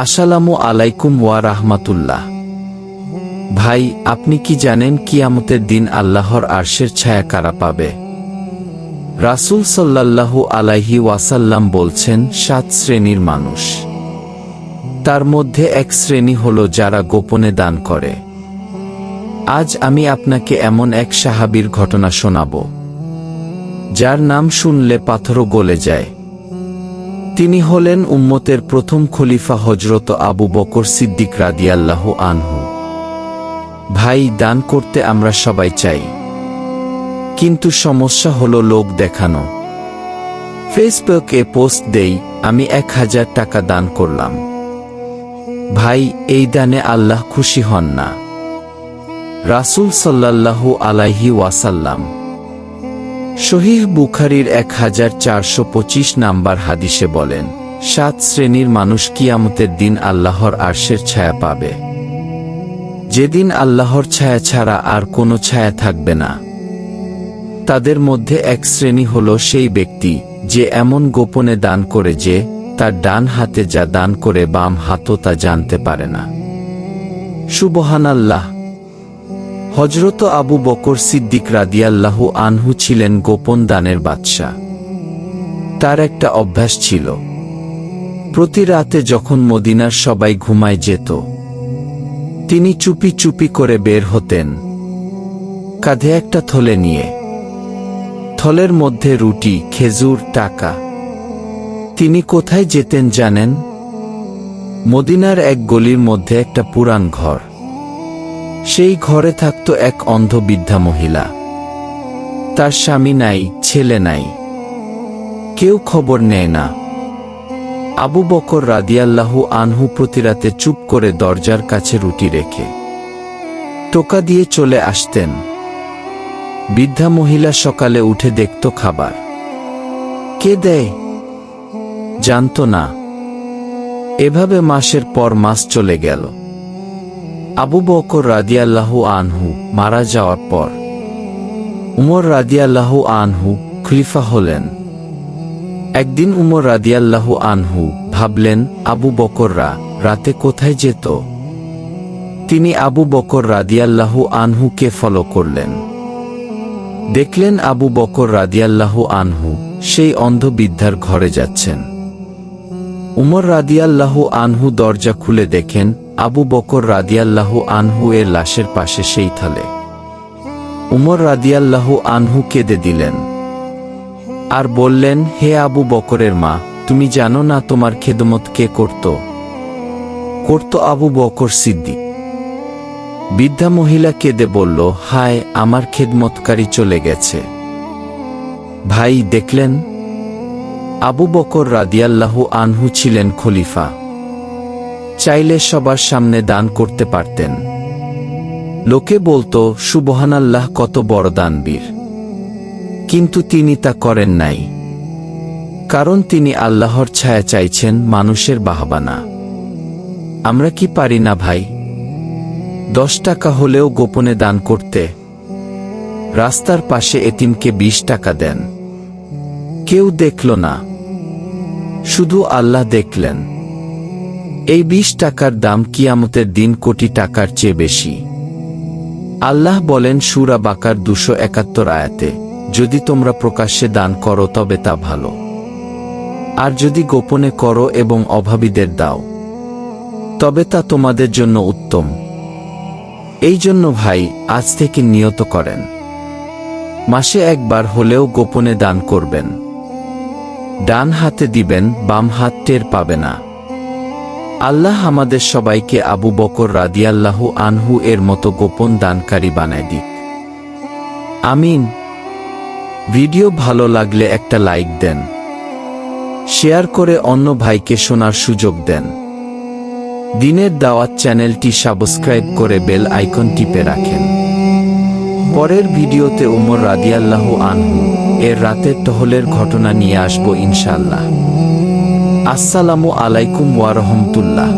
আসসালামু আলাইকুম ওয়া রাহমাতুল্লাহ। ভাই, আপনি কি জানেন কিয়ামতের দিন আল্লাহর আরশের ছায়া কারা পাবে? রাসূল সাল্লাল্লাহু আলাইহি ওয়াসাল্লাম বলছেন ৭ শ্রেণীর মানুষ। তার মধ্যে এক শ্রেণী হলো যারা গোপনে দান করে। আজ আমি আপনাকে এমন এক সাহাবীর ঘটনা শোনাব, যার নাম শুনলে পাথরও গলে যায়। তিনি হলেন উম্মতের প্রথম খলিফা হযরত আবু বকর সিদ্দিক রাদিয়াল্লাহু আনহু। ভাই, দান করতে আমরা সবাই চাই, কিন্তু সমস্যা হলো লোক দেখানো। ফেসবুকে পোস্ট দেই, আমি ১,০০০ টাকা দান করলাম। ভাই, এই দানে আল্লাহ খুশি হন না। রাসূল সাল্লাল্লাহু আলাইহি ওয়াসাল্লাম সহিহ বুখারীর ১,৪২৫ নাম্বার হাদিসে বলেন, ৭ শ্রেণীর মানুষ কিয়ামতের দিন আল্লাহর আরশের ছায়া পাবে, যেদিন আল্লাহর ছায়া ছাড়া আর কোনো ছায়া থাকবে না। তাদের মধ্যে এক শ্রেণী হলো সেই ব্যক্তি যে এমন গোপনে দান করে যে তার ডান হাতে যা দান করে বাম হাতও তা জানতে পারে না। সুবহানাল্লাহ। হযরত আবু বকর সিদ্দিক রাদিয়াল্লাহু আনহু ছিলেন গোপন দানের বাদশা। তার একটা অভ্যাস ছিল, প্রতি রাতে যখন মদিনার সবাই ঘুমায় যেত, তিনি চুপি চুপি করে বের হতেন, কাঁধে একটা থলে নিয়ে। থলের মধ্যে রুটি, খেজুর, টাকা। তিনি কোথায় যেতেন জানেন? মদিনার এক গলির মধ্যে একটা পুরান ঘর। সেই ঘরে থাকত এক অন্ধ বৃদ্ধা মহিলা। তার স্বামী নাই, ছেলে নাই, কেউ খবর নেয় না। আবু বকর রাদিয়াল্লাহু আনহু প্রতি রাতে চুপ করে দরজার কাছে রুটি রেখে টোকা দিয়ে চলে আসতেন। বৃদ্ধা মহিলা সকালে উঠে দেখত খাবার কে দেয়, জানত না। এভাবে মাসের পর মাস চলে গেল। আবু বকর রাদিয়াল্লাহু আনহু মারা যাওয়ার পর উমর রাদিয়াল্লাহু আনহু খলিফা হলেন। একদিন উমর রাদিয়াল্লাহু আনহু ভাবলেন, আবু বকররা রাতে কোথায় যেত? তিনি আবু বকর রাদিয়াল্লাহু আনহুকে ফলো করলেন। দেখলেন আবু বকর রাদিয়াল্লাহু আনহু সেই অন্ধ বৃদ্ধার ঘরে যাচ্ছেন। উমর রাদিয়াল্লাহু আনহু দরজা খুলে দেখেন আবু বকর রাদিয়াল্লাহু আনহু এর লাশের পাশে সেই থলে। উমর রাদিয়াল্লাহু আনহু কেঁদে দিলেন আর বললেন, হে আবু বকরের মা, তুমি জানো না তোমার খেদমত কে করত? আবু বকর সিদ্দিক। বৃদ্ধা মহিলা কেঁদে বলল, হায়, আমার খেদমতকারী চলে গেছে। ভাই, দেখলেন, আবু বকর রাদিয়াল্লাহু আনহু ছিলেন খলিফা। চাইলে সবার সামনে দান করতে পারতেন। লোকে বলতো, সুবহানাল্লাহ, কত বড় দানবীর। কিন্তু তিনি তা করেন নাই, কারণ তিনি আল্লাহর ছায়া চাইছেন, মানুষের বাহবা না। আমরা কি পারি না ভাই? 10 টাকা হলেও গোপনে দান করতে। রাস্তার পাশে এতিমকে 20 টাকা দেন, কেউ দেখল না, শুধু আল্লাহ দেখলেন। এই 20 টাকার দাম কিয়ামতের দিন কোটি টাকার চেয়ে বেশি। আল্লাহ বলেন সূরা বাকার 271 আয়াতে, যদি তোমরা প্রকাশ্যে দান করো তবে তা ভালো, আর যদি গোপনে করো এবং অভাবীদের দাও তবে তা তোমাদের জন্য উত্তম। এই জন্য ভাই, আজ থেকে নিয়ত করেন, মাসে একবার হলেও গোপনে দান করবেন। ডান হাতে দিবেন, বাম হাত টের পাবে না। আল্লাহ আমাদের সবাইকে আবু বকর রাদিয়াল্লাহু আনহু এর মতো গোপন দানকারী বানায় দিক। আমিন। ভিডিও ভালো লাগলে একটা লাইক দেন, শেয়ার করে অন্য ভাইকে শোনার সুযোগ দেন। দিনের দাওয়াত চ্যানেলটি সাবস্ক্রাইব করে বেল আইকন টিপে রাখেন। পরের ভিডিওতে উমর রাদিয়াল্লাহু আনহু এর রাতের টহলের ঘটনা নিয়ে আসব ইনশাআল্লাহ। আসসালামু আলাইকুম ওয়া রাহমাতুল্লাহ।